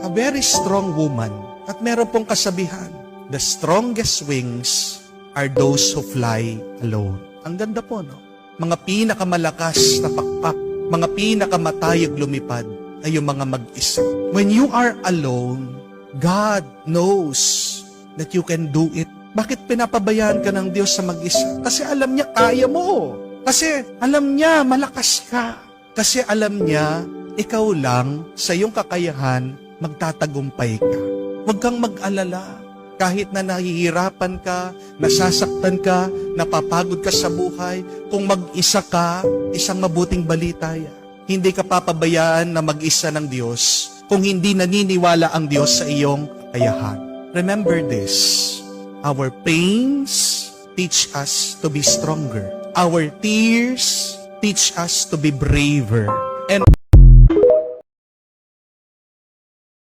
a very strong woman. At meron pong kasabihan, the strongest wings are those who fly alone. Ang ganda po, no? Mga pinakamalakas na pakpak, mga pinakamatayog lumipad ay yung mga mag-isa. When you are alone, God knows that you can do it. Bakit pinapabayaan ka ng Diyos sa mag-isa? Kasi alam niya kaya mo. Kasi alam niya malakas ka. Kasi alam niya ikaw lang sa iyong kakayahan magtatagumpay ka. Huwag kang mag-alala. Kahit na nahihirapan ka, nasasaktan ka, napapagod ka sa buhay, kung mag-isa ka, isang mabuting balita yan. Hindi ka papabayaan na mag-isa ng Diyos kung hindi naniniwala ang Diyos sa iyong kakayahan. Remember this, our pains teach us to be stronger. Our tears teach us to be braver. And